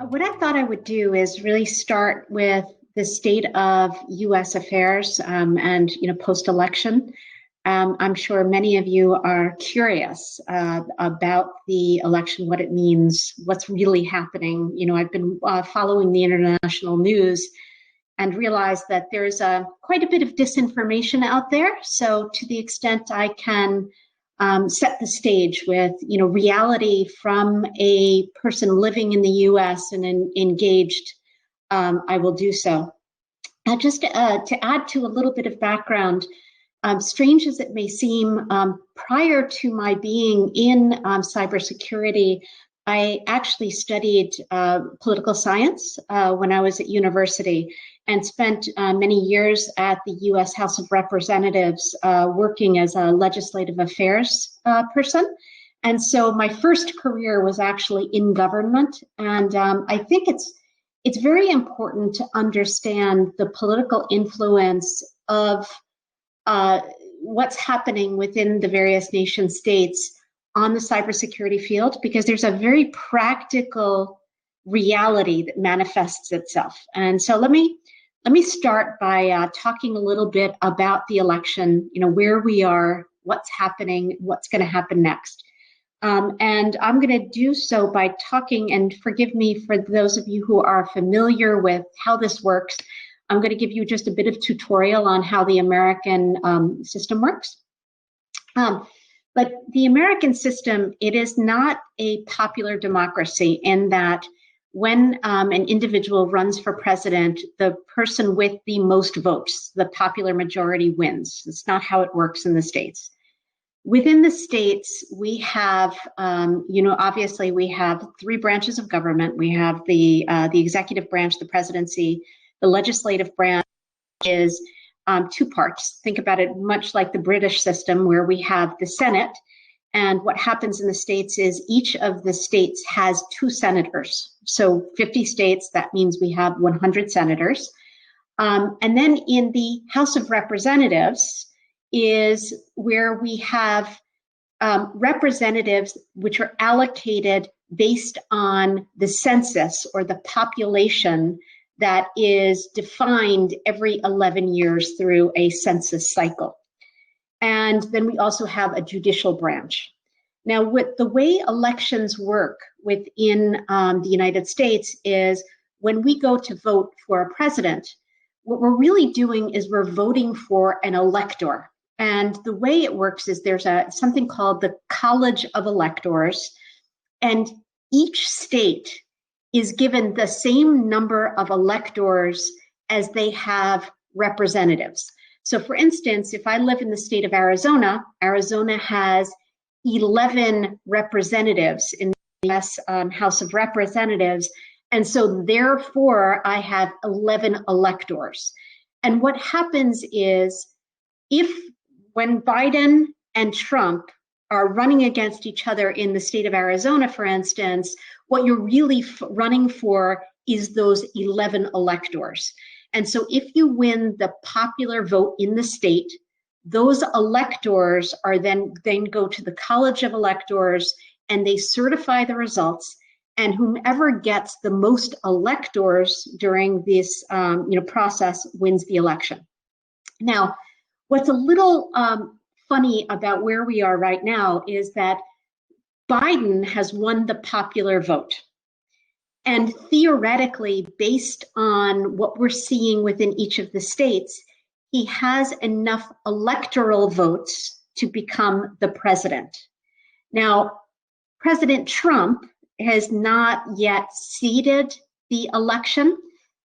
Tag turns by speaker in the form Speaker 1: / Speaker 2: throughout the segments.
Speaker 1: What I thought I would do is really start with the state of U.S. affairs and post-election. I'm sure many of you are curious about the election, what it means, what's really happening. I've been following the international news and realized that there's quite a bit of disinformation out there. So to the extent I can set the stage with reality from a person living in the U.S. and engaged, I will do so. Just to add to a little bit of background, strange as it may seem, prior to my being in cybersecurity, I actually studied political science when I was at university and spent many years at the U.S. House of Representatives working as a legislative affairs person. And so my first career was actually in government. And I think it's very important to understand the political influence of what's happening within the various nation states on the cybersecurity field, because there's a very practical reality that manifests itself. And so let me start by talking a little bit about the election, where we are, what's happening, what's going to happen next. And I'm going to do so by talking, and forgive me for those of you who are familiar with how this works, I'm going to give you just a bit of tutorial on how the American system works. But the American system, it is not a popular democracy in that when an individual runs for president, the person with the most votes, the popular majority, wins. It's not how it works in the states. Within the states, we have, obviously we have three branches of government. We have the executive branch, the presidency. The legislative branch is two parts. Think about it much like the British system, where we have the Senate. And what happens in the states is each of the states has 2 senators. So 50 states, that means we have 100 senators. And then in the House of Representatives is where we have representatives which are allocated based on the census or the population that is defined every 11 years through a census cycle. And then we also have a judicial branch. Now, with the way elections work within the United States is when we go to vote for a president, what we're really doing is we're voting for an elector. And the way it works is there's something called the College of Electors, and each state is given the same number of electors as they have representatives. So for instance, if I live in the state of Arizona, Arizona has 11 representatives in the U.S. House of Representatives. And so therefore I have 11 electors. And what happens is when Biden and Trump are running against each other in the state of Arizona, for instance, what you're really running for is those 11 electors. And so if you win the popular vote in the state, those electors are then go to the College of Electors and they certify the results, and whomever gets the most electors during this process wins the election. Now, what's a little funny about where we are right now is that Biden has won the popular vote. And theoretically, based on what we're seeing within each of the states, he has enough electoral votes to become the president. Now, President Trump has not yet ceded the election.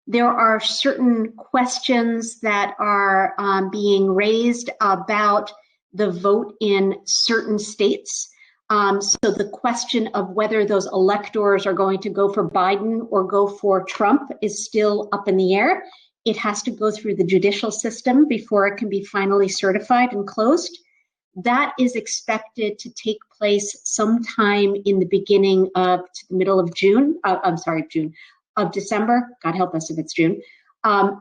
Speaker 1: There are certain questions that are being raised about the vote in certain states. So the question of whether those electors are going to go for Biden or go for Trump is still up in the air. It has to go through the judicial system before it can be finally certified and closed. That is expected to take place sometime in the beginning of the middle of June. Of December. God help us if it's June.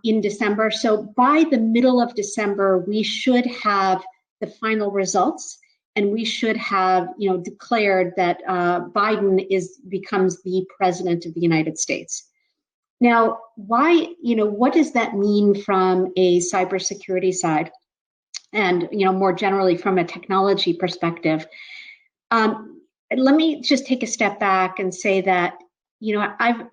Speaker 1: In December. So by the middle of December, we should have the final results. and we should have, declared that Biden becomes the president of the United States. Now, what does that mean from a cybersecurity side, and more generally from a technology perspective? Let me just take a step back and say that I've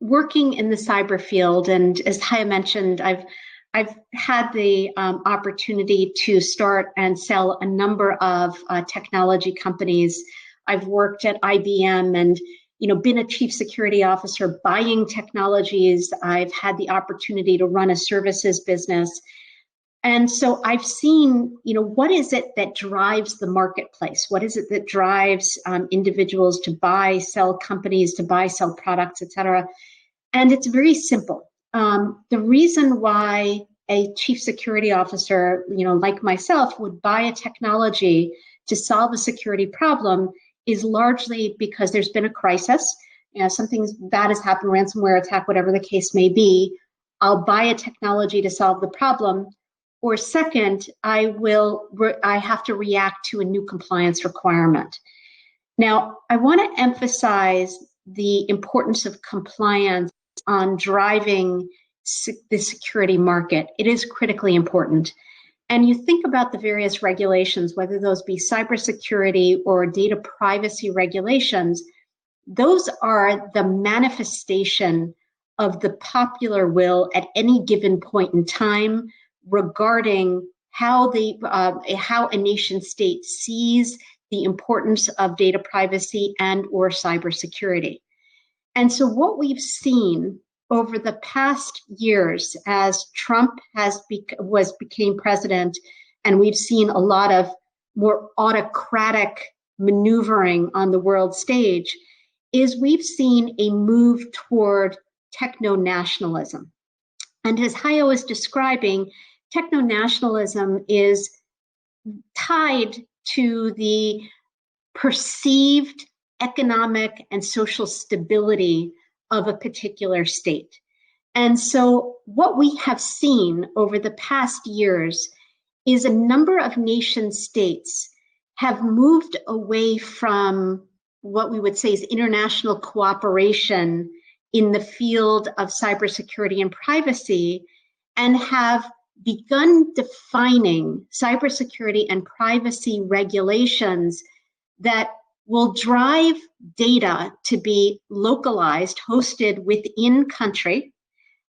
Speaker 1: working in the cyber field, and as Haya mentioned, I've had the opportunity to start and sell a number of technology companies. I've worked at IBM and been a chief security officer buying technologies. I've had the opportunity to run a services business. And so I've seen, what is it that drives the marketplace? What is it that drives individuals to buy, sell companies, to buy, sell products, et cetera? And it's very simple. The reason why a chief security officer, like myself, would buy a technology to solve a security problem is largely because there's been a crisis. Something bad has happened, ransomware attack, whatever the case may be. I'll buy a technology to solve the problem. Or second, I have to react to a new compliance requirement. Now, I want to emphasize the importance of compliance on driving the security market. It is critically important. And you think about the various regulations, whether those be cybersecurity or data privacy regulations, those are the manifestation of the popular will at any given point in time regarding how a nation state sees the importance of data privacy and or cybersecurity. And so what we've seen over the past years as Trump became president, and we've seen a lot of more autocratic maneuvering on the world stage, is we've seen a move toward techno-nationalism. And as Haya was describing, techno-nationalism is tied to the perceived economic and social stability of a particular state. And so what we have seen over the past years is a number of nation states have moved away from what we would say is international cooperation in the field of cybersecurity and privacy, and have begun defining cybersecurity and privacy regulations that will drive data to be localized, hosted within country,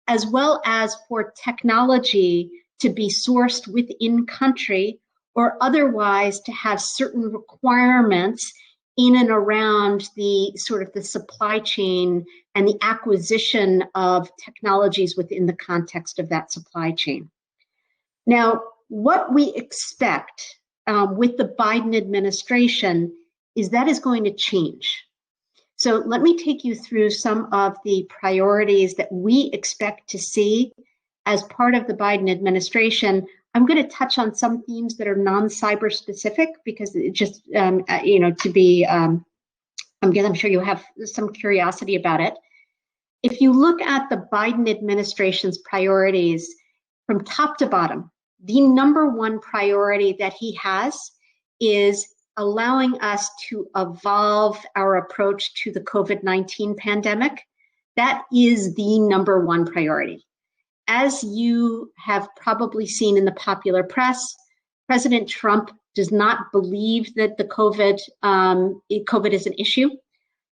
Speaker 1: as well as for technology to be sourced within country, or otherwise to have certain requirements in and around the sort of the supply chain and the acquisition of technologies within the context of that supply chain. Now, what we expect with the Biden administration is that is going to change. So let me take you through some of the priorities that we expect to see as part of the Biden administration. I'm going to touch on some themes that are non-cyber specific because it just, I'm sure you have some curiosity about it. If you look at the Biden administration's priorities from top to bottom, the number one priority that he has is allowing us to evolve our approach to the COVID-19 pandemic. That is the number one priority. As you have probably seen in the popular press, President Trump does not believe that the COVID is an issue.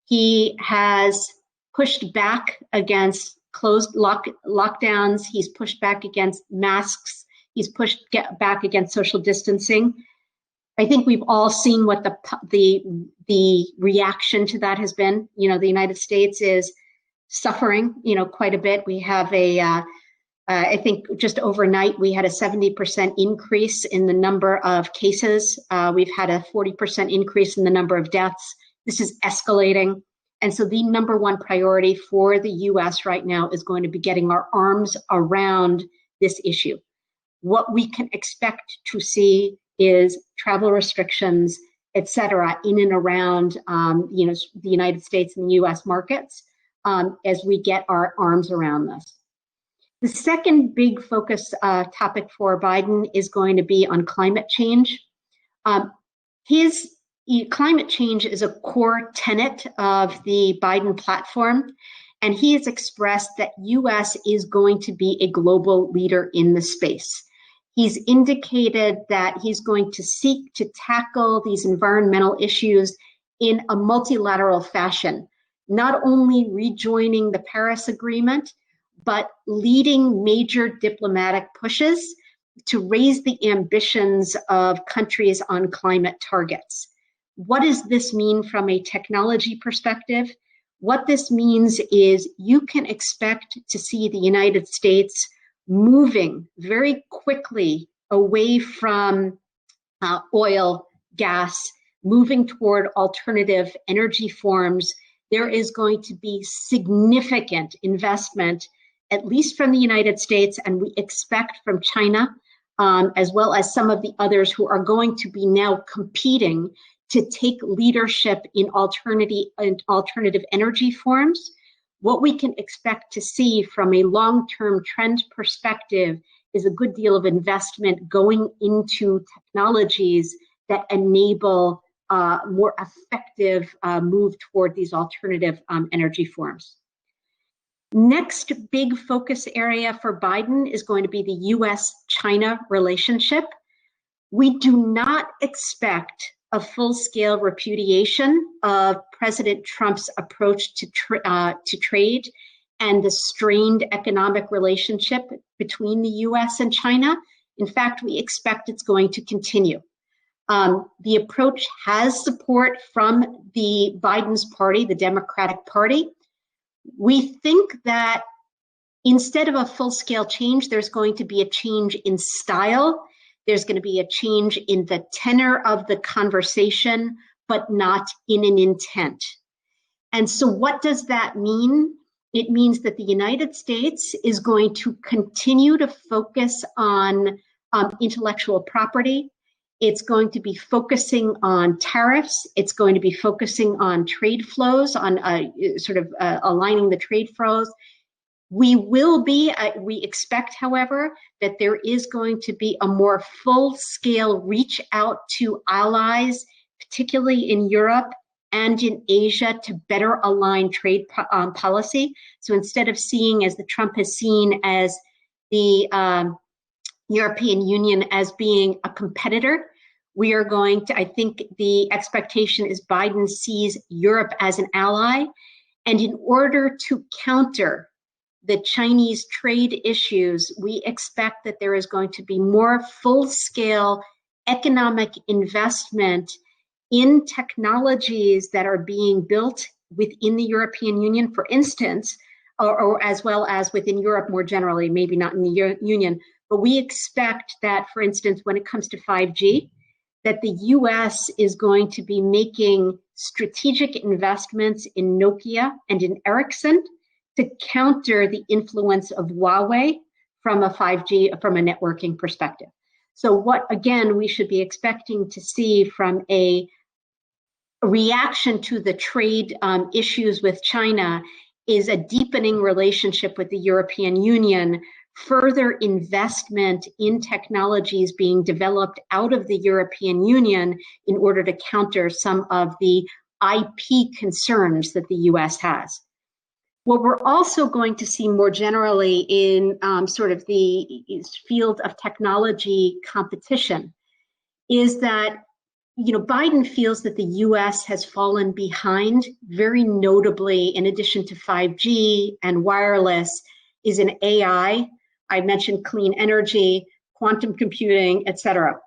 Speaker 1: He has pushed back against closed lockdowns. He's pushed back against masks. He's pushed back against social distancing. I think we've all seen what the reaction to that has been. The United States is suffering, quite a bit. We have I think just overnight, we had a 70% increase in the number of cases. We've had a 40% increase in the number of deaths. This is escalating. And so the number one priority for the US right now is going to be getting our arms around this issue. What we can expect to see is travel restrictions, et cetera, in and around the United States and the US markets as we get our arms around this. The second big focus topic for Biden is going to be on climate change. Climate change is a core tenet of the Biden platform, and he has expressed that U.S. is going to be a global leader in the space. He's indicated that he's going to seek to tackle these environmental issues in a multilateral fashion, not only rejoining the Paris Agreement, but leading major diplomatic pushes to raise the ambitions of countries on climate targets. What does this mean from a technology perspective? What this means is you can expect to see the United States moving very quickly away from oil, gas, moving toward alternative energy forms. There is going to be significant investment, at least from the United States, and we expect from China, as well as some of the others who are going to be now competing to take leadership in alternative energy forms. What we can expect to see from a long-term trend perspective is a good deal of investment going into technologies that enable more effective move toward these alternative energy forms. Next big focus area for Biden is going to be the US-China relationship. We do not expect a full-scale repudiation of President Trump's approach to trade and the strained economic relationship between the US and China. In fact, we expect it's going to continue. The approach has support from the Biden's party, the Democratic Party. We think that instead of a full-scale change, there's going to be a change in style. There's going to be a change in the tenor of the conversation, but not in an intent. And so what does that mean? It means that the United States is going to continue to focus on intellectual property. It's going to be focusing on tariffs. It's going to be focusing on trade flows, on aligning the trade flows. We expect, however, that there is going to be a more full-scale reach out to allies, particularly in Europe and in Asia, to better align trade policy. So instead of seeing, as the Trump has seen, as the European Union as being a competitor, we are going to, I think the expectation is Biden sees Europe as an ally. And in order to counter the Chinese trade issues, we expect that there is going to be more full-scale economic investment in technologies that are being built within the European Union, for instance, or as well as within Europe more generally, maybe not in the Union. But we expect that, for instance, when it comes to 5G, that the US is going to be making strategic investments in Nokia and in Ericsson to counter the influence of Huawei from a 5G, from a networking perspective. So what, again, we should be expecting to see from a reaction to the trade issues with China is a deepening relationship with the European Union, further investment in technologies being developed out of the European Union in order to counter some of the IP concerns that the US has. What we're also going to see more generally in sort of the field of technology competition is that, you know, Biden feels that the US has fallen behind, very notably, in addition to 5G and wireless, is in AI. I mentioned clean energy, quantum computing, et cetera.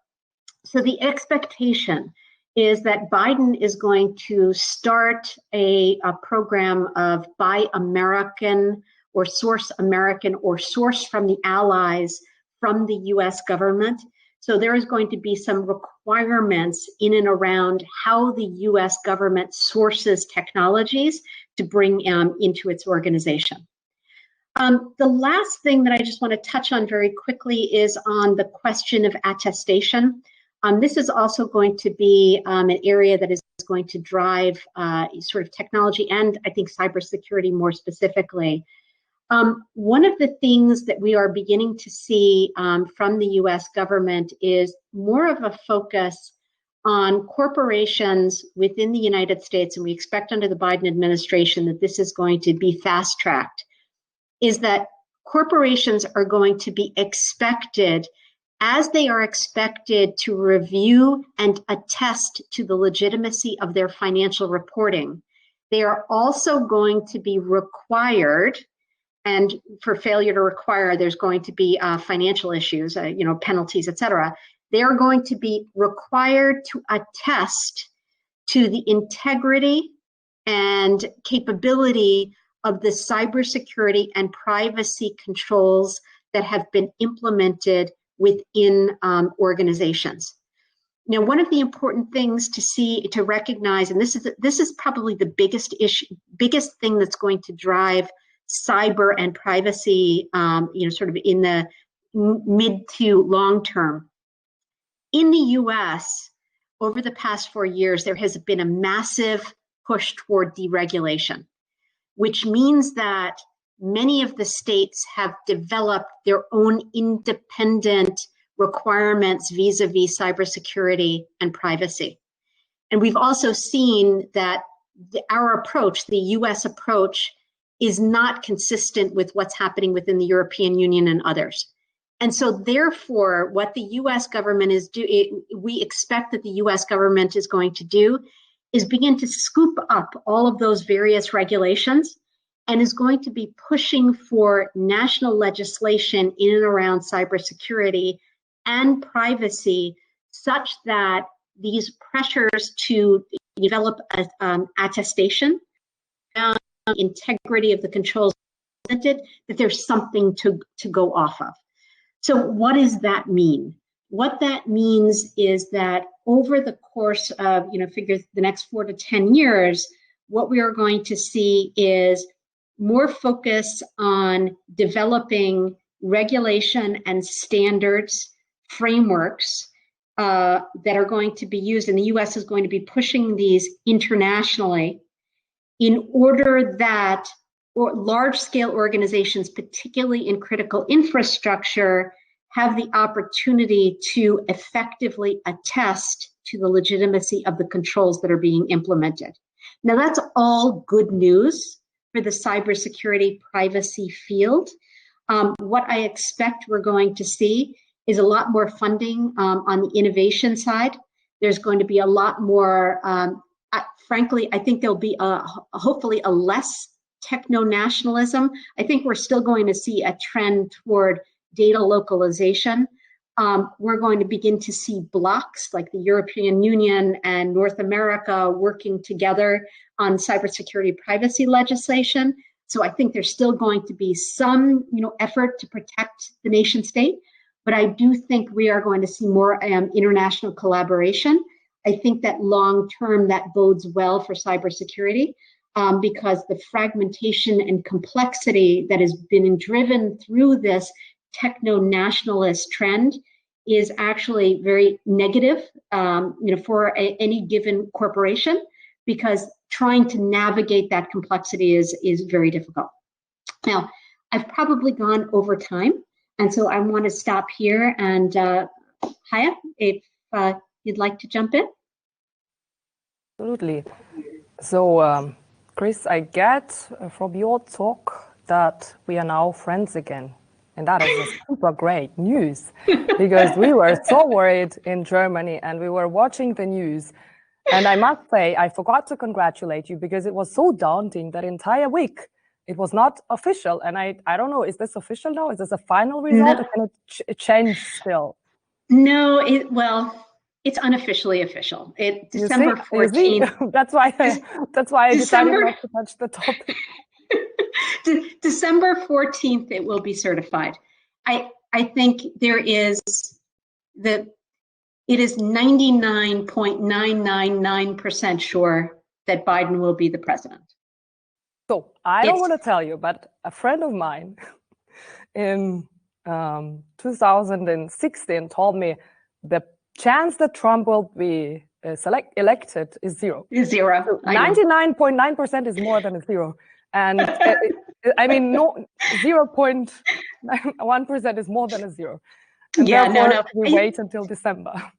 Speaker 1: So the expectation is that Biden is going to start a program of Buy American or Source American or source from the allies from the US government. So there is going to be some requirements in and around how the US government sources technologies to bring into its organization. The last thing that I just want to touch on very quickly is on the question of attestation. This is also going to be an area that is going to drive sort of technology and I think cybersecurity more specifically. One of the things that we are beginning to see from the US government is more of a focus on corporations within the United States, and we expect under the Biden administration that this is going to be fast-tracked, is that corporations are going to be expected, as they are expected to review and attest to the legitimacy of their financial reporting, they are also going to be required, and for failure to require, there's going to be financial issues, penalties, et cetera. They are going to be required to attest to the integrity and capability of the cybersecurity and privacy controls that have been implemented within organizations. Now, one of the important things to recognize, and this is probably the biggest thing that's going to drive cyber and privacy, sort of in the mid to long term. In the US, over the past 4 years, there has been a massive push toward deregulation, which means that many of the states have developed their own independent requirements vis-a-vis cybersecurity and privacy. And we've also seen that our approach, the US approach, is not consistent with what's happening within the European Union and others. And so therefore, what the US government is doing, we expect that the US government is going to do is begin to scoop up all of those various regulations and is going to be pushing for national legislation in and around cybersecurity and privacy, such that these pressures to develop attestation around integrity of the controls, that there's something to go off of. So what does that mean? What that means is that over the course of, figure the next 4 to 10 years, what we are going to see is more focus on developing regulation and standards, frameworks that are going to be used, and the US is going to be pushing these internationally in order that large-scale organizations, particularly in critical infrastructure, have the opportunity to effectively attest to the legitimacy of the controls that are being implemented. Now, that's all good news for the cybersecurity privacy field. What I expect we're going to see is a lot more funding on the innovation side. There's going to be a lot more, frankly, I think there'll be hopefully a less techno-nationalism. I think we're still going to see a trend toward data localization. We're going to begin to see blocks like the European Union and North America working together on cybersecurity privacy legislation. So I think there's still going to be some, effort to protect the nation state, but I do think we are going to see more international collaboration. I think that long term that bodes well for cybersecurity. Because the fragmentation and complexity that has been driven through this techno-nationalist trend is actually very negative, for any given corporation, because trying to navigate that complexity is very difficult. Now, I've probably gone over time, and so I want to stop here. And Haya, if you'd like to jump in.
Speaker 2: Absolutely. So, Kris, I get from your talk that we are now friends again. And that is super great news, because we were so worried in Germany and we were watching the news. And I must say, I forgot to congratulate you because it was so daunting that entire week. It was not official. And I don't know, is this official now? Is this a final result, or can it change still?
Speaker 1: No, it's unofficially official. December 14th.
Speaker 2: That's why I decided not to touch the topic.
Speaker 1: December 14th, it will be certified. I think it is 99.999% sure that Biden will be the president.
Speaker 2: So I don't want to tell you, but a friend of mine in 2016 told me the chance that Trump will be elected is zero.
Speaker 1: Is zero.
Speaker 2: So 99.9% is more than a zero. And no, 0.1% is more than a zero. And
Speaker 1: yeah, no.
Speaker 2: We wait until December.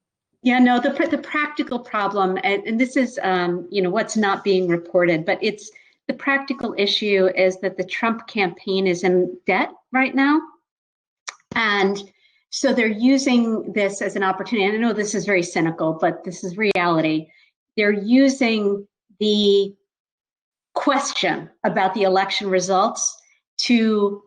Speaker 1: Yeah, no, the practical problem, and this is what's not being reported, but it's the practical issue is that the Trump campaign is in debt right now, and so they're using this as an opportunity. And I know this is very cynical, but this is reality. They're using the question about the election results to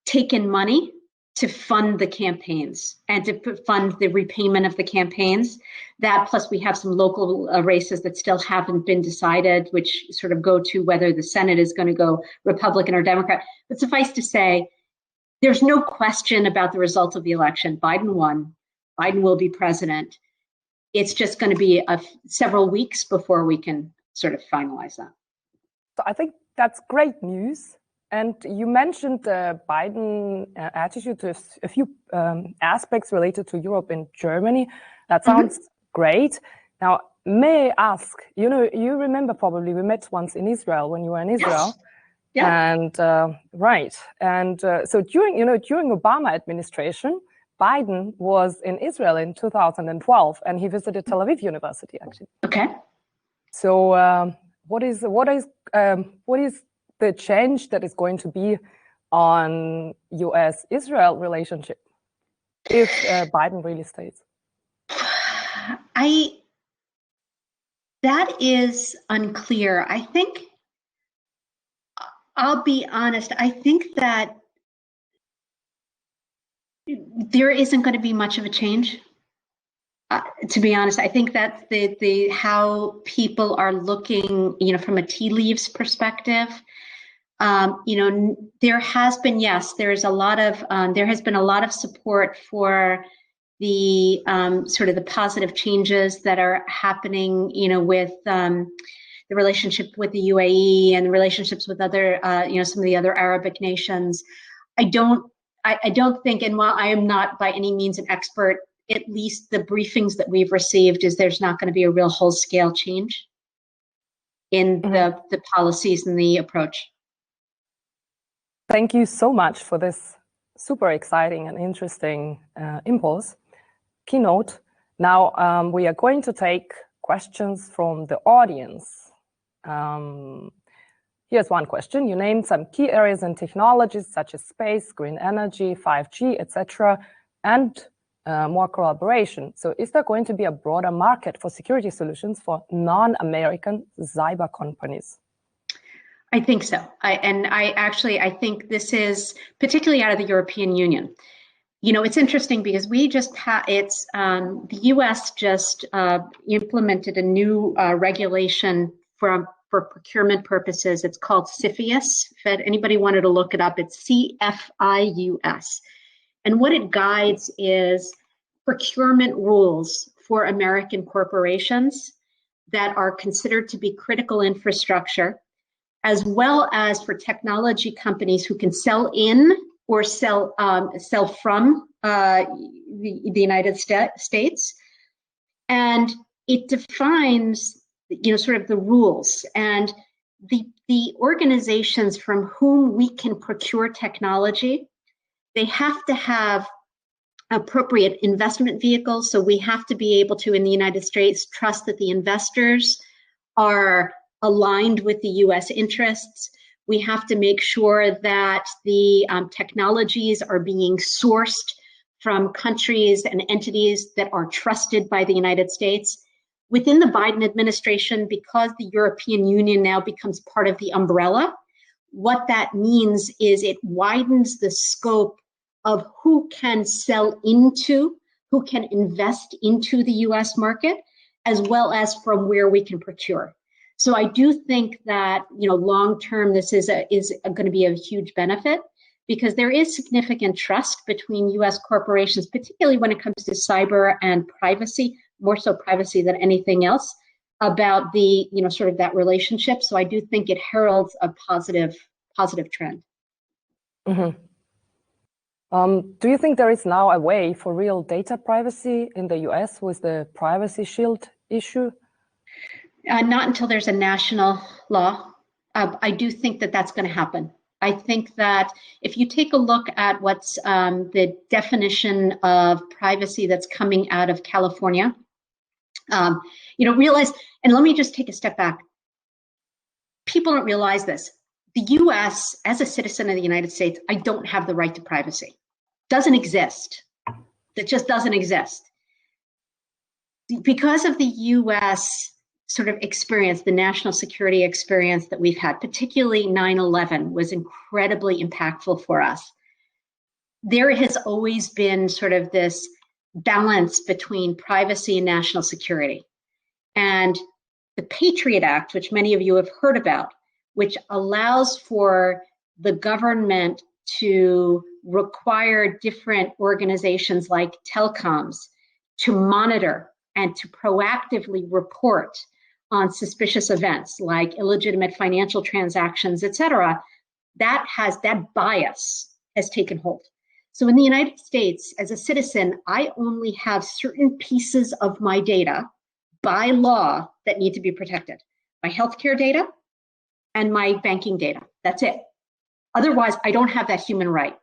Speaker 1: take in money to fund the campaigns and to fund the repayment of the campaigns. That plus we have some local races that still haven't been decided, which sort of go to whether the Senate is going to go Republican or Democrat. But suffice to say, there's no question about the results of the election. Biden won. Biden will be president. It's just going to be several weeks before we can sort of finalize that.
Speaker 2: So I think that's great news. And you mentioned the Biden attitude to a few aspects related to Europe and Germany. That sounds great. Now, may I ask, you remember probably we met once in Israel when you were in Israel.
Speaker 1: Yes. Yeah.
Speaker 2: And right. And so during Obama administration, Biden was in Israel in 2012 and he visited Tel Aviv University actually.
Speaker 1: Okay.
Speaker 2: So what is the change that is going to be on US-Israel relationship if Biden really stays?
Speaker 1: That is unclear. I think, I'll be honest, I think that there isn't going to be much of a change. To be honest, I think that the how people are looking, from a tea leaves perspective, there has been, yes, there has been a lot of support for the sort of the positive changes that are happening, with the relationship with the UAE and the relationships with other, some of the other Arabic nations. I don't think, and while I am not by any means an expert, at least the briefings that we've received is there's not going to be a real whole-scale change in the policies and the approach.
Speaker 2: Thank you so much for this super exciting and interesting impulse keynote. Now we are going to take questions from the audience. Here's one question. You named some key areas and technologies such as space, green energy, 5G, etc., and more collaboration. So is there going to be a broader market for security solutions for non-American cyber companies?
Speaker 1: I think so. I think this is particularly out of the European Union. It's interesting because we just the US just implemented a new regulation for procurement purposes. It's called CFIUS. If anybody wanted to look it up, it's CFIUS. And what it guides is procurement rules for American corporations that are considered to be critical infrastructure, as well as for technology companies who can sell in or sell from the United States. And it defines, sort of the rules and the organizations from whom we can procure technology. They have to have appropriate investment vehicles. So we have to be able to, in the United States, trust that the investors are aligned with the US interests. We have to make sure that the technologies are being sourced from countries and entities that are trusted by the United States. Within the Biden administration, because the European Union now becomes part of the umbrella, what that means is it widens the scope of who can sell into, who can invest into the US market, as well as from where we can procure. So I do think that, long term, this is going to be a huge benefit because there is significant trust between US corporations, particularly when it comes to cyber and privacy, more so privacy than anything else, about the, sort of that relationship. So I do think it heralds a positive trend.
Speaker 2: Mm-hmm. Do you think there is now a way for real data privacy in the US with the Privacy Shield issue?
Speaker 1: Not until there's a national law. I do think that that's going to happen. I think that if you take a look at what's the definition of privacy that's coming out of California, Realize, and let me just take a step back. People don't realize this. The US, as a citizen of the United States, I don't have the right to privacy. Doesn't exist. That just doesn't exist. Because of the US sort of experience, the national security experience that we've had, particularly 9/11 was incredibly impactful for us. There has always been sort of this balance between privacy and national security. And the Patriot Act, which many of you have heard about, which allows for the government to require different organizations like telecoms to monitor and to proactively report on suspicious events like illegitimate financial transactions, et cetera, that bias has taken hold. So in the United States, as a citizen, I only have certain pieces of my data by law that need to be protected. My healthcare data and my banking data, that's it. Otherwise, I don't have that human right.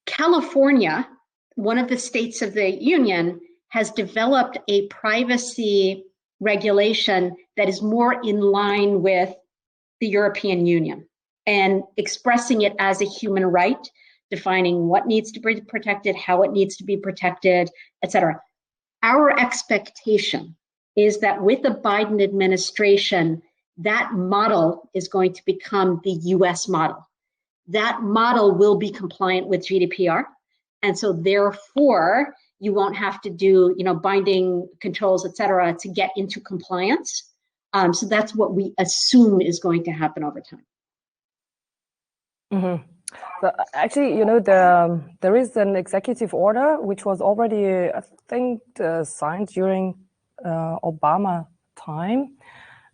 Speaker 1: California, one of the states of the union, has developed a privacy regulation that is more in line with the European Union and expressing it as a human right, defining what needs to be protected, how it needs to be protected, et cetera. Our expectation is that with the Biden administration, that model is going to become the US model. That model will be compliant with GDPR. And so therefore, you won't have to do, binding controls, et cetera, to get into compliance. So that's what we assume is going to happen over time.
Speaker 2: Mm-hmm. So actually, there is an executive order which was already, I think, signed during Obama time,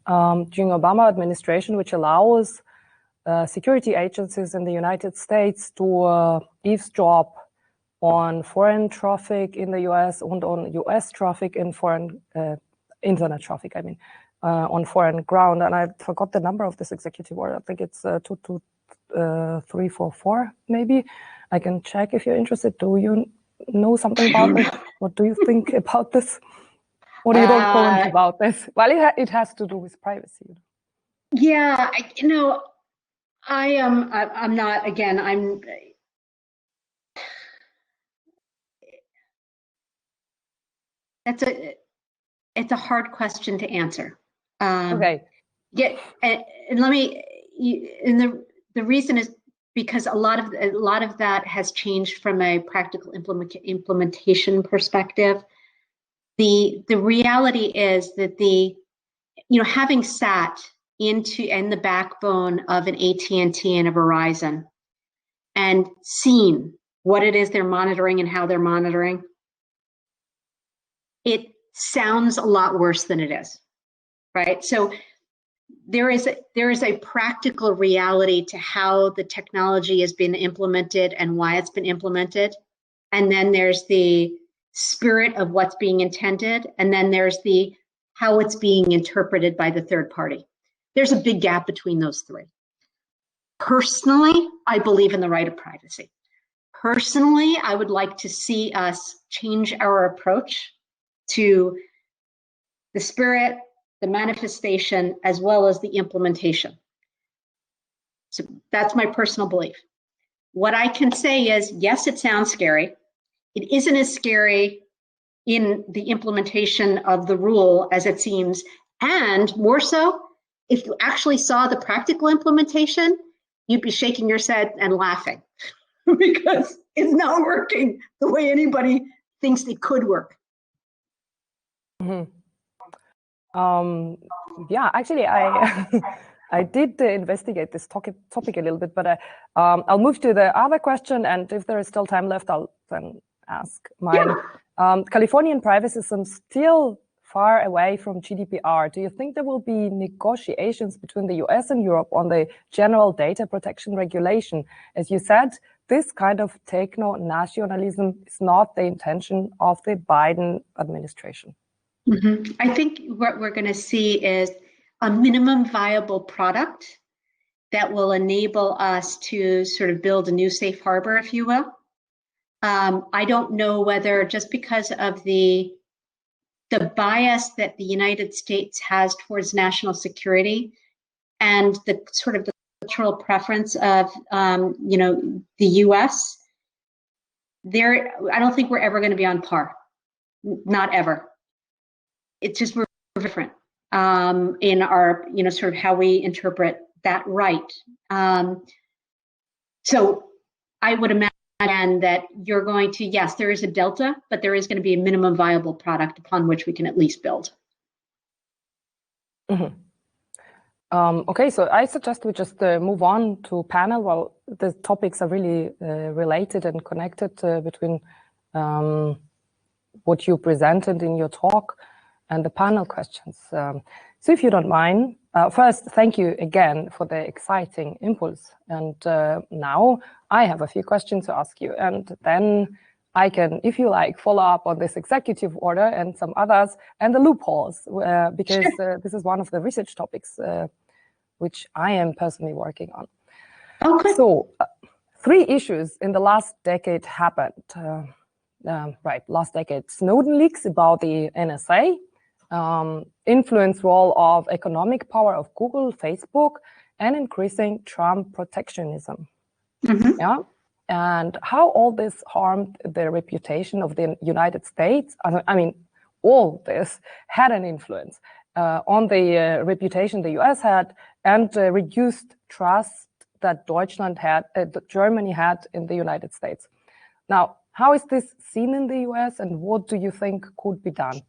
Speaker 2: during Obama administration, which allows security agencies in the United States to eavesdrop on foreign traffic in the US and on US traffic in foreign internet traffic, on foreign ground. And I forgot the number of this executive order. I think it's 22344, maybe. I can check if you're interested. Do you know something about it? What do you think about this? Or you don't comment about this? Well, it has to do with privacy.
Speaker 1: Yeah, I'm not, again, it's a hard question to answer.
Speaker 2: Okay.
Speaker 1: Yeah, and the reason is because a lot of that has changed from a practical implementation perspective. The reality is that having sat in the backbone of an AT&T and a Verizon and seen what it is they're monitoring and how they're monitoring, it sounds a lot worse than it is, right? So there is a practical reality to how the technology has been implemented and why it's been implemented. And then there's the spirit of what's being intended. And then there's how it's being interpreted by the third party. There's a big gap between those three. Personally, I believe in the right of privacy. Personally, I would like to see us change our approach to the spirit, the manifestation, as well as the implementation. So that's my personal belief. What I can say is, yes, it sounds scary. It isn't as scary in the implementation of the rule as it seems, and more so, if you actually saw the practical implementation, you'd be shaking your head and laughing because it's not working the way anybody thinks it could work.
Speaker 2: Mm-hmm. Yeah, actually, I did investigate this topic a little bit, but I'll move to the other question, and if there is still time left, I'll then ask mine. Yeah. Californian privacy systems still far away from GDPR. Do you think there will be negotiations between the US and Europe on the general data protection regulation? As you said, this kind of techno-nationalism is not the intention of the Biden administration.
Speaker 1: Mm-hmm. I think what we're going to see is a minimum viable product that will enable us to sort of build a new safe harbor, if you will. I don't know whether just because of the the bias that the United States has towards national security and the sort of the cultural preference of, the U.S., I don't think we're ever going to be on par. Not ever. It's just we're different in our, sort of how we interpret that right. So I would imagine that you're going to, yes, there is a delta, but there is going to be a minimum viable product upon which we can at least build.
Speaker 2: Mm-hmm. Okay, so I suggest we just move on to panel. Well, the topics are really related and connected between what you presented in your talk and the panel questions. So if you don't mind, first, thank you again for the exciting impulse. And now I have a few questions to ask you, and then I can, if you like, follow up on this executive order and some others and the loopholes, because this is one of the research topics which I am personally working on.
Speaker 1: Okay.
Speaker 2: So 3 issues in the last decade happened. Last decade. Snowden leaks about the NSA, influence role of economic power of Google, Facebook, and increasing Trump protectionism.
Speaker 1: Mm-hmm.
Speaker 2: Yeah. And how all this harmed the reputation of the United States. I mean, all this had an influence on the reputation the US had, and reduced trust that Germany had in the United States. Now, how is this seen in the US, and what do you think could be done?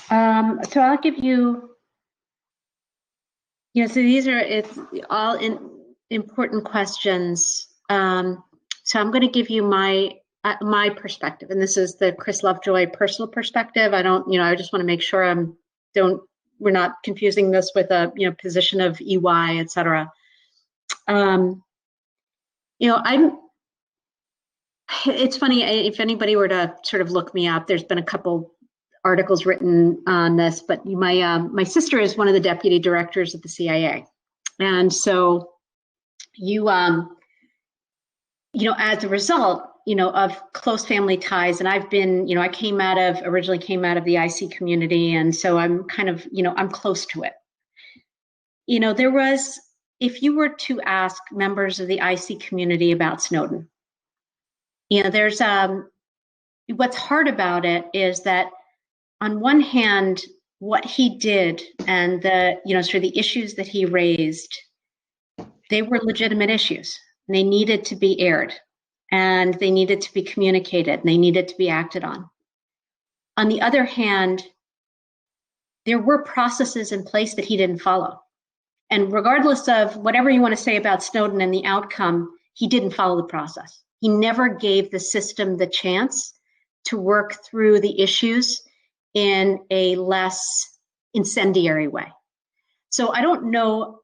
Speaker 1: So I'll give you, so these are all important questions. So I'm going to give you my perspective, and this is the Kris Lovejoy personal perspective. I don't, I just want to make sure we're not confusing this with a, position of EY, et cetera. It's funny, if anybody were to sort of look me up, there's been a couple articles written on this, but my sister is one of the deputy directors of the CIA. And so as a result, of close family ties, and I've been, I originally came out of the IC community, and so I'm kind of, I'm close to it. There was, if you were to ask members of the IC community about Snowden, there's, what's hard about it is that on one hand, what he did and the, sort of the issues that he raised, they were legitimate issues. They needed to be aired, and they needed to be communicated, and they needed to be acted on. On the other hand, there were processes in place that he didn't follow. And regardless of whatever you want to say about Snowden and the outcome, he didn't follow the process. He never gave the system the chance to work through the issues in a less incendiary way. So I don't know,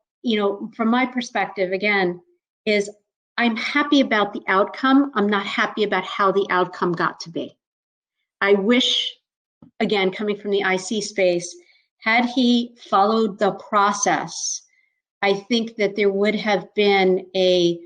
Speaker 1: from my perspective, again, is I'm happy about the outcome. I'm not happy about how the outcome got to be. I wish, again, coming from the IC space, had he followed the process, I think that there would have been I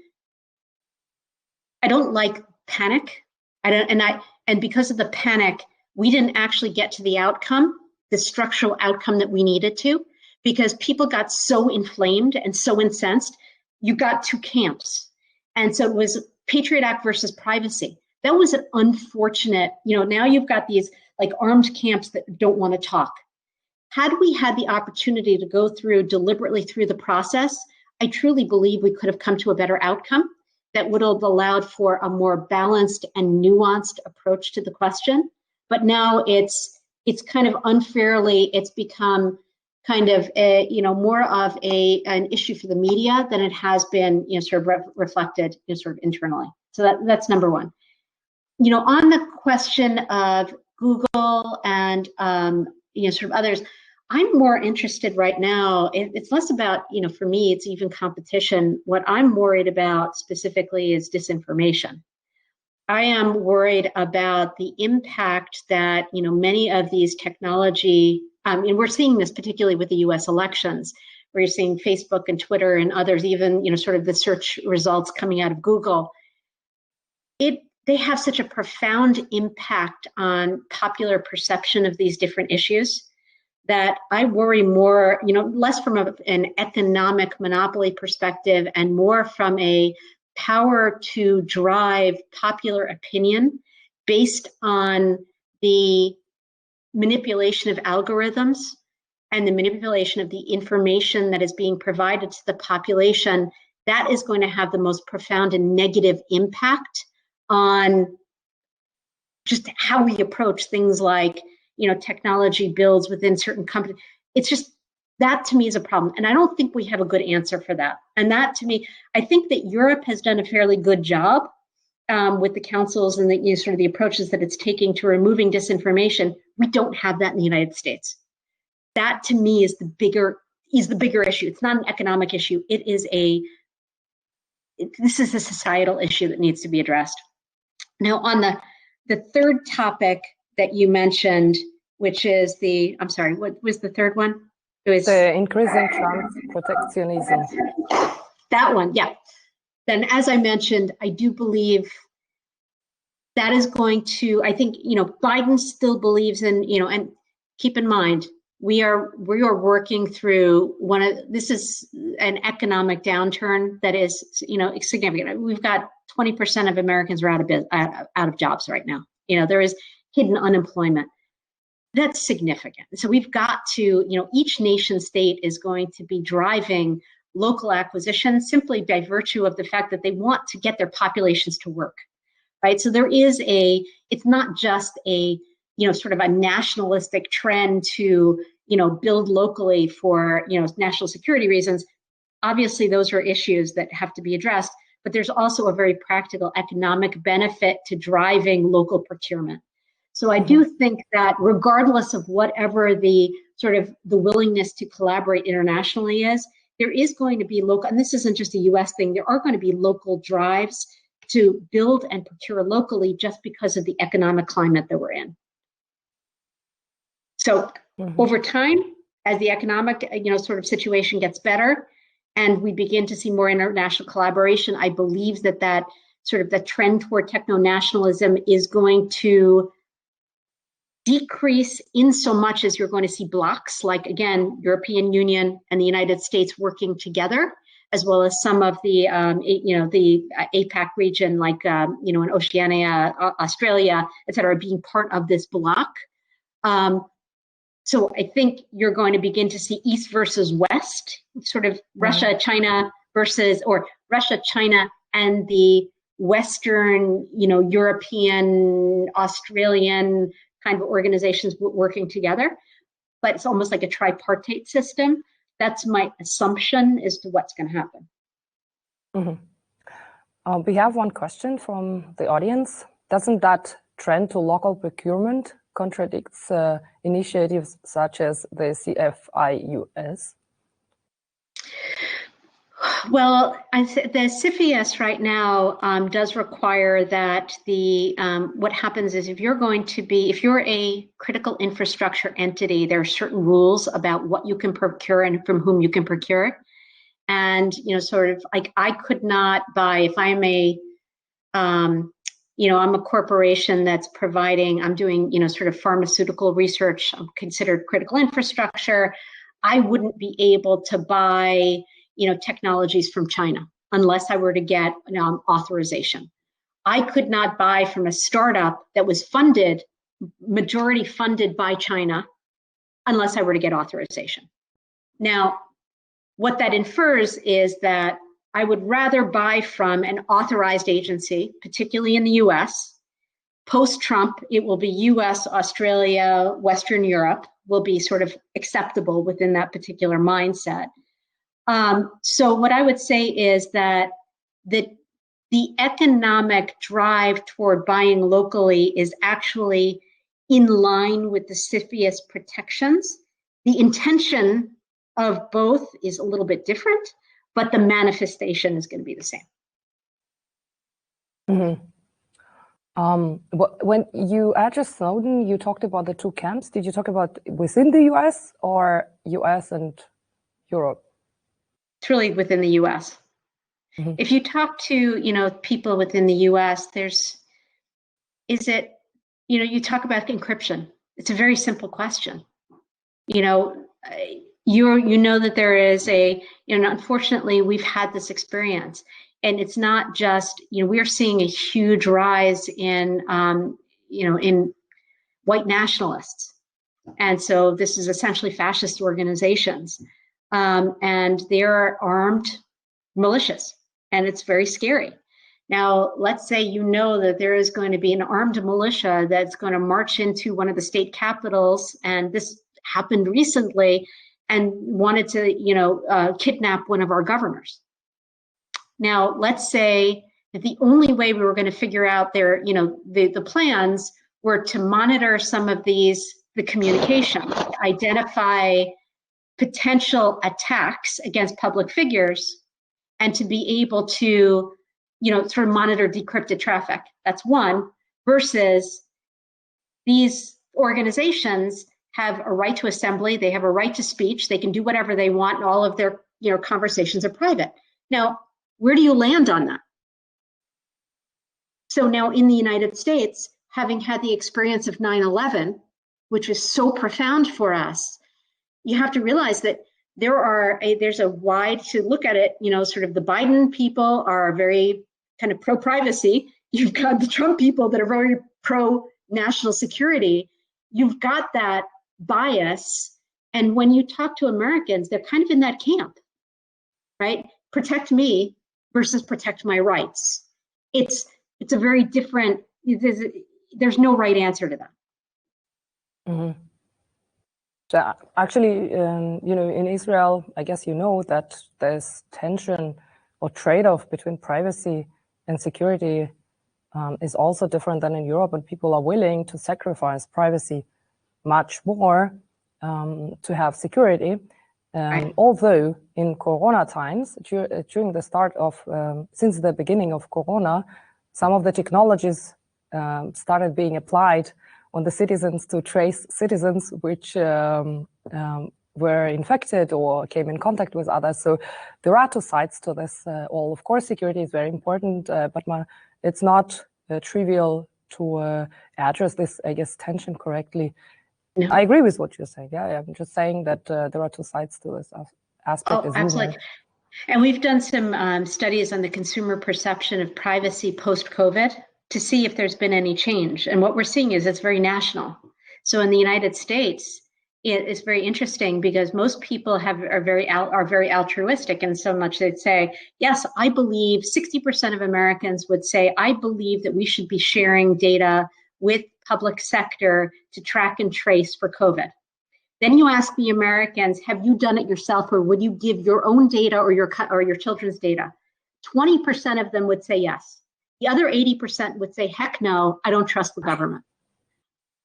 Speaker 1: don't like panic. And because of the panic, we didn't actually get to the outcome, the structural outcome that we needed to, because people got so inflamed and so incensed. You got 2 camps. And so it was Patriot Act versus privacy. That was an unfortunate, now you've got these like armed camps that don't want to talk. Had we had the opportunity to go deliberately through the process, I truly believe we could have come to a better outcome that would have allowed for a more balanced and nuanced approach to the question. But now it's kind of unfairly, it's become kind of more of an issue for the media than it has been, sort of reflected, sort of internally. So that's number one. On the question of Google and sort of others, I'm more interested right now. It's less about, for me, it's even competition. What I'm worried about specifically is disinformation. I am worried about the impact that, many of these technology, and we're seeing this particularly with the US elections, where you're seeing Facebook and Twitter and others, even, sort of the search results coming out of Google. they have such a profound impact on popular perception of these different issues that I worry more, less from an economic monopoly perspective and more from a power to drive popular opinion based on the manipulation of algorithms and the manipulation of the information that is being provided to the population. That is going to have the most profound and negative impact on just how we approach things like, technology builds within certain companies. It's just, that to me is a problem. And I don't think we have a good answer for that. And that to me, I think that Europe has done a fairly good job with the councils and the sort of the approaches that it's taking to removing disinformation. We don't have that in the United States. That to me is the bigger issue. It's not an economic issue. This is a societal issue that needs to be addressed. Now, on the third topic that you mentioned, which is I'm sorry, what was the third one? It was
Speaker 2: the increasing Trump's protectionism.
Speaker 1: That one, yeah. Then, as I mentioned, I do believe that is going to, I think, Biden still believes in, and keep in mind, we are working through this is an economic downturn that is, significant. We've got 20% of Americans are out of jobs right now. There is hidden unemployment. That's significant. So we've got to, each nation state is going to be driving local acquisition simply by virtue of the fact that they want to get their populations to work, right? So there is it's not just a, sort of a nationalistic trend to, build locally for, national security reasons. Obviously, those are issues that have to be addressed, but there's also a very practical economic benefit to driving local procurement. So I do think that regardless of whatever the sort of the willingness to collaborate internationally is, there is going to be local, and this isn't just a US thing, there are going to be local drives to build and procure locally just because of the economic climate that we're in. So over time, as the economic, sort of situation gets better and we begin to see more international collaboration, I believe that sort of the trend toward techno-nationalism is going to decrease in so much as you're going to see blocks like, again, European Union and the United States working together, as well as some of the, the APAC region, like, in Oceania, Australia, et cetera, being part of this block. So I think you're going to begin to see East versus West, sort of Russia, China versus, or Russia, China, and the Western, European, Australian kind of organizations working together. But it's almost like a tripartite system. That's my assumption as to what's going to happen.
Speaker 2: We have one question from the audience. Doesn't that trend to local procurement contradicts initiatives such as the CFIUS?
Speaker 1: Well, the CFIUS right now does require that what happens is if you're a critical infrastructure entity, there are certain rules about what you can procure and from whom you can procure it. And, sort of like I could not buy, if I'm I'm a corporation that's I'm doing, sort of pharmaceutical research, I'm considered critical infrastructure. I wouldn't be able to buy, technologies from China unless I were to get authorization. I could not buy from a startup that was majority funded by China unless I were to get authorization. Now, what that infers is that I would rather buy from an authorized agency, particularly in the US. Post-Trump, it will be US, Australia, Western Europe will be sort of acceptable within that particular mindset. So what I would say is that the economic drive toward buying locally is actually in line with the CFIUS protections. The intention of both is a little bit different, but the manifestation is going to be the same.
Speaker 2: When you addressed Snowden, you talked about the two camps. Did you talk about within the US or US and Europe?
Speaker 1: It's really within the US. If you talk to, people within the US, there's is it, you talk about encryption. It's a very simple question. You know that there is unfortunately, we've had this experience, and it's not just, we're seeing a huge rise in, in white nationalists. And so this is essentially fascist organizations. And they're armed militias, and it's very scary. Now, let's say that there is going to be an armed militia that's going to march into one of the state capitals, and this happened recently, and wanted to, kidnap one of our governors. Now, let's say that the only way we were going to figure out the plans were to monitor some of the communication, identify potential attacks against public figures, and to be able to, sort of monitor decrypted traffic. That's one, versus these organizations have a right to assembly, they have a right to speech, they can do whatever they want, and all of their conversations are private. Now, where do you land on that? So now in the United States, having had the experience of 9/11, which was so profound for us, you have to realize that there's a wide, to look at it, sort of the Biden people are very kind of pro-privacy. You've got the Trump people that are very pro-national security. You've got that bias. And when you talk to Americans, they're kind of in that camp, right? Protect me versus protect my rights. It's a very different, there's no right answer to that.
Speaker 2: Mm-hmm. So actually, in Israel, I guess that there's tension or trade-off between privacy and security is also different than in Europe, and people are willing to sacrifice privacy much more to have security.
Speaker 1: Right.
Speaker 2: Although in Corona times, during the start of, since the beginning of Corona, some of the technologies started being applied on the citizens to trace citizens which were infected or came in contact with others. So there are two sides to this. All, of course, security is very important, but it's not trivial to address this, I guess, tension correctly. No. I agree with what you're saying. Yeah, I'm just saying that there are two sides to this aspect.
Speaker 1: Oh, absolutely. And we've done some studies on the consumer perception of privacy post-COVID to see if there's been any change. And what we're seeing is it's very national. So in the United States, it is very interesting because most people are very altruistic, and so much they'd say, yes, I believe 60% of Americans would say, I believe that we should be sharing data with public sector to track and trace for COVID. Then you ask the Americans, have you done it yourself, or would you give your own data or your children's data? 20% of them would say yes. The other 80% would say, heck no, I don't trust the government.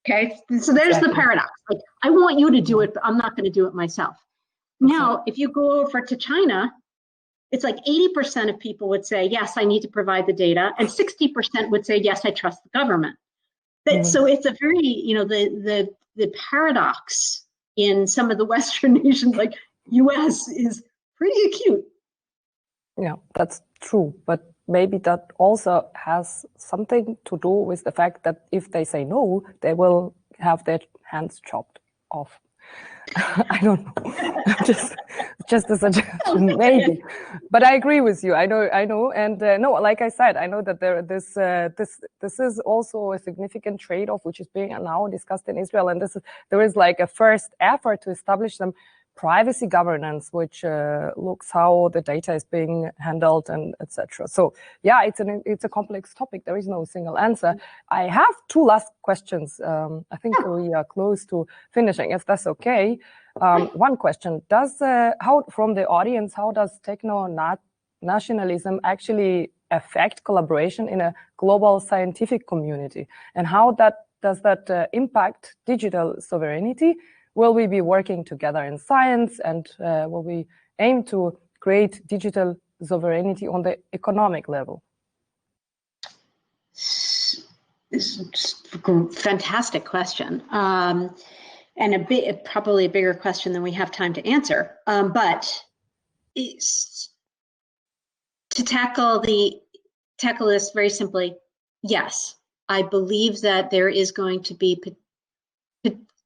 Speaker 1: Okay, so there's the paradox. Like, I want you to do it, but I'm not going to do it myself. Now, if you go over to China, it's like 80% of people would say, yes, I need to provide the data, and 60% would say, yes, I trust the government. So it's a very, the paradox in some of the Western nations like US is pretty acute.
Speaker 2: Yeah, that's true. But maybe that also has something to do with the fact that if they say no, they will have their hands chopped off. I don't know. just a suggestion, maybe. But I agree with you. I know. And no, like I said, I know that this is also a significant trade-off which is being now discussed in Israel. And there is like a first effort to establish some privacy governance, which looks how the data is being handled and etc. So yeah, it's a complex topic. There is no single answer. I have two last questions. I think we are close to finishing, if that's okay. One question: from the audience, how does techno-nationalism actually affect collaboration in a global scientific community, and how does that impact digital sovereignty? Will we be working together in science, and will we aim to create digital sovereignty on the economic level?
Speaker 1: This is a fantastic question, and probably a bigger question than we have time to answer. But to tackle this very simply, yes, I believe that there is going to be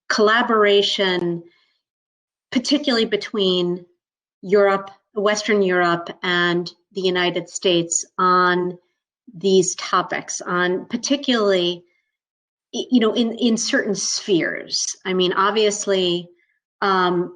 Speaker 1: collaboration, particularly between Europe, Western Europe, and the United States on these topics, on particularly, you know, in certain spheres. I mean, obviously, on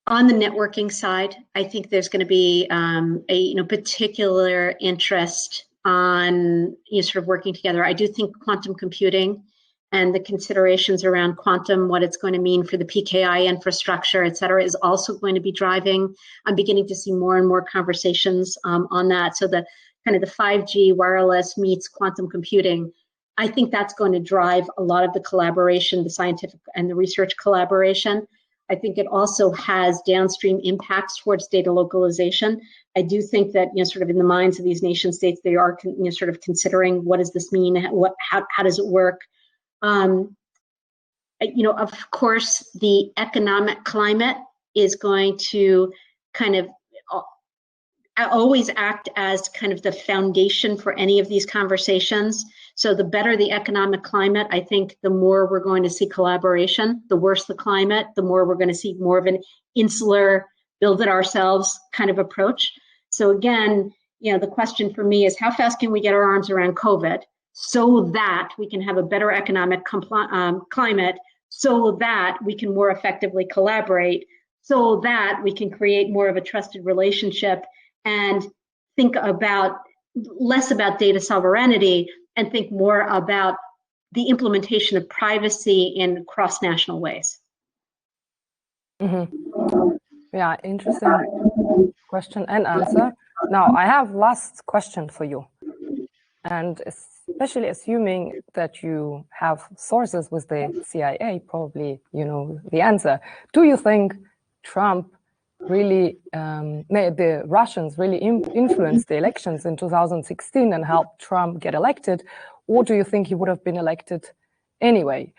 Speaker 1: the networking side, I think there's going to be a particular interest on sort of working together. I do think quantum computing and the considerations around quantum, what it's going to mean for the PKI infrastructure, et cetera, is also going to be driving. I'm beginning to see more and more conversations on that. So the kind of the 5G wireless meets quantum computing, I think that's going to drive a lot of the collaboration, the scientific and the research collaboration. I think it also has downstream impacts towards data localization. I do think that, sort of in the minds of these nation states, they are sort of considering, what does this mean? How does it work? Of course, the economic climate is going to kind of always act as kind of the foundation for any of these conversations. So the better the economic climate, I think the more we're going to see collaboration. The worse the climate, the more we're going to see more of an insular, build it ourselves kind of approach. So again, the question for me is, how fast can we get our arms around COVID so that we can have a better economic climate, so that we can more effectively collaborate, so that we can create more of a trusted relationship and think about less about data sovereignty and think more about the implementation of privacy in cross-national ways.
Speaker 2: Mm-hmm. Yeah, interesting question and answer. Now, I have last question for you. And especially assuming that you have sources with the CIA, probably you know the answer. Do you think Trump really, the Russians really influenced the elections in 2016 and helped Trump get elected? Or do you think he would have been elected anyway?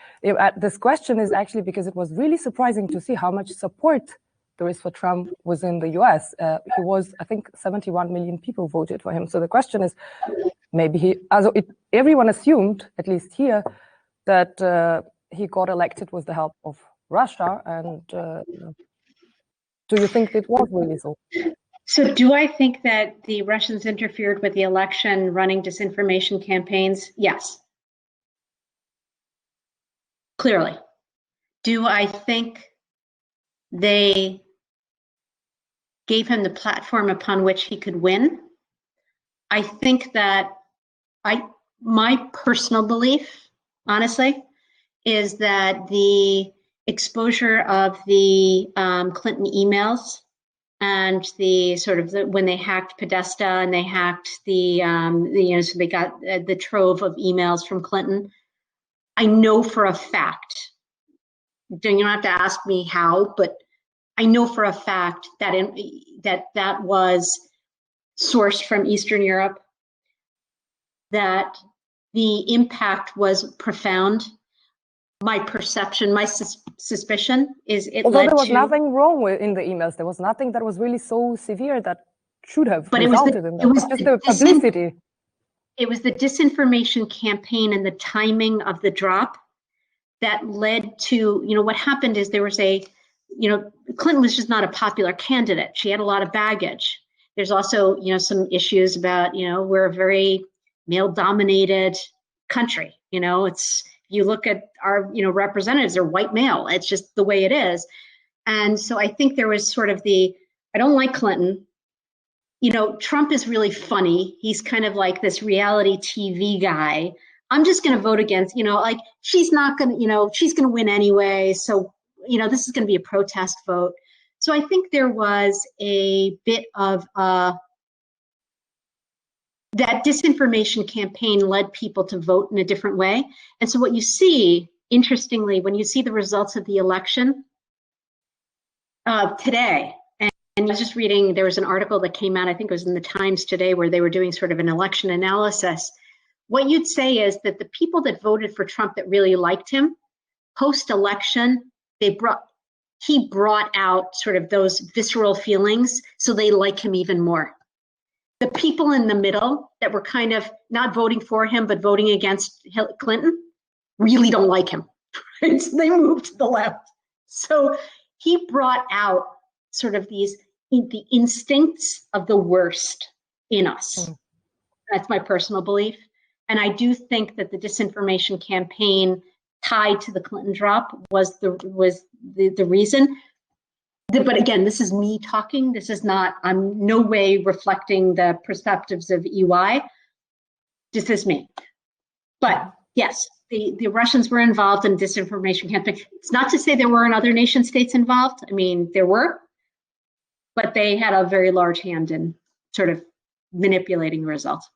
Speaker 2: This question is actually because it was really surprising to see how much support there is for Trump within the US. He was, I think, 71 million people voted for him. So the question is, maybe everyone assumed, at least here, that he got elected with the help of Russia. And do you think it was really so?
Speaker 1: So do I think that the Russians interfered with the election running disinformation campaigns? Yes. Clearly. Do I think they gave him the platform upon which he could win? I think that my personal belief, honestly, is that the exposure of the Clinton emails and the sort of when they hacked Podesta and they hacked so they got the trove of emails from Clinton. I know for a fact, you don't have to ask me how, but I know for a fact that that was sourced from Eastern Europe, that the impact was profound. My perception, my suspicion is it
Speaker 2: Although
Speaker 1: led
Speaker 2: there was
Speaker 1: to,
Speaker 2: nothing wrong in the emails. There was nothing that was really so severe that should have resulted in that. It was just the publicity.
Speaker 1: It was the disinformation campaign and the timing of the drop that led to, what happened is there was Clinton was just not a popular candidate. She had a lot of baggage. There's also, some issues about, we're a very male-dominated country. You look at our, representatives, they're white male. It's just the way it is. And so I think there was sort of I don't like Clinton. Trump is really funny. He's kind of like this reality TV guy. I'm just going to vote against, she's not going to, she's going to win anyway. So, this is going to be a protest vote. So I think there was a bit of that disinformation campaign led people to vote in a different way. And so what you see, interestingly, when you see the results of the election today, and I was just reading, there was an article that came out, I think it was in the Times today, where they were doing sort of an election analysis. What you'd say is that the people that voted for Trump that really liked him, post-election, he brought out sort of those visceral feelings, so they like him even more. the people in the middle that were kind of not voting for him, but voting against Clinton really don't like him. Right? So they moved to the left. So he brought out sort of the instincts of the worst in us. That's my personal belief. And I do think that the disinformation campaign tied to the Clinton drop was the reason. But again, this is me talking. This is not, I'm no way reflecting the perspectives of EY. This is me. But yes, the Russians were involved in disinformation campaign. It's not to say there weren't other nation states involved. I mean, there were, but they had a very large hand in sort of manipulating the results.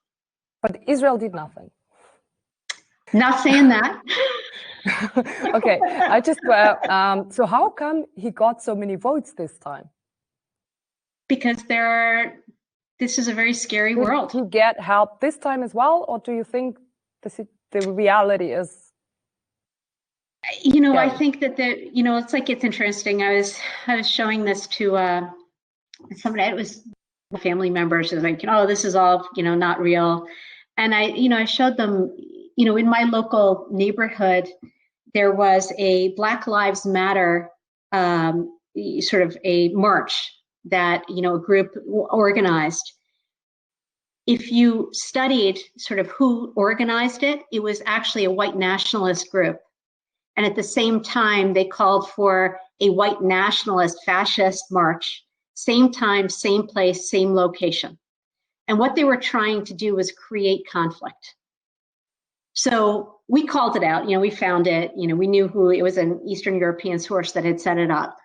Speaker 2: But Israel did nothing.
Speaker 1: Not saying that.
Speaker 2: Okay, I just, so how come he got so many votes this time?
Speaker 1: Because this is a very scary world.
Speaker 2: Did he get help this time as well? Or do you think the reality is?
Speaker 1: You know, I think that it's interesting. I was showing this to somebody, it was family members, who's like, this is all, not real. And I showed them, in my local neighborhood, there was a Black Lives Matter sort of a march that, a group organized. If you studied sort of who organized it, it was actually a white nationalist group. And at the same time, they called for a white nationalist fascist march. Same time, same place, same location. And what they were trying to do was create conflict. So we called it out, we found it, we knew who, it was an Eastern European source that had set it up.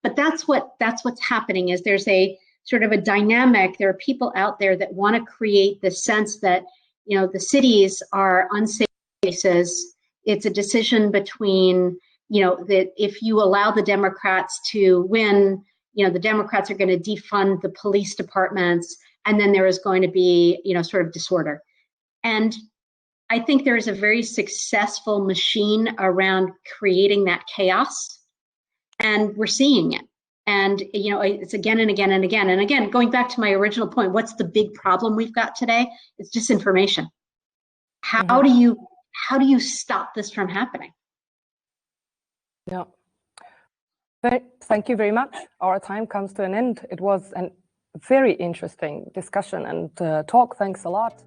Speaker 1: But that's what's happening, is there's a sort of a dynamic. There are people out there that want to create the sense that, the cities are unsafe places. It's a decision between, that if you allow the Democrats to win, the Democrats are going to defund the police departments, and then there is going to be, sort of disorder. And I think there is a very successful machine around creating that chaos, and we're seeing it. And, it's again and again and again. And again, going back to my original point, what's the big problem we've got today? It's disinformation. How do you stop this from happening?
Speaker 2: Yeah. Thank you very much. Our time comes to an end. It was a very interesting discussion and talk. Thanks a lot.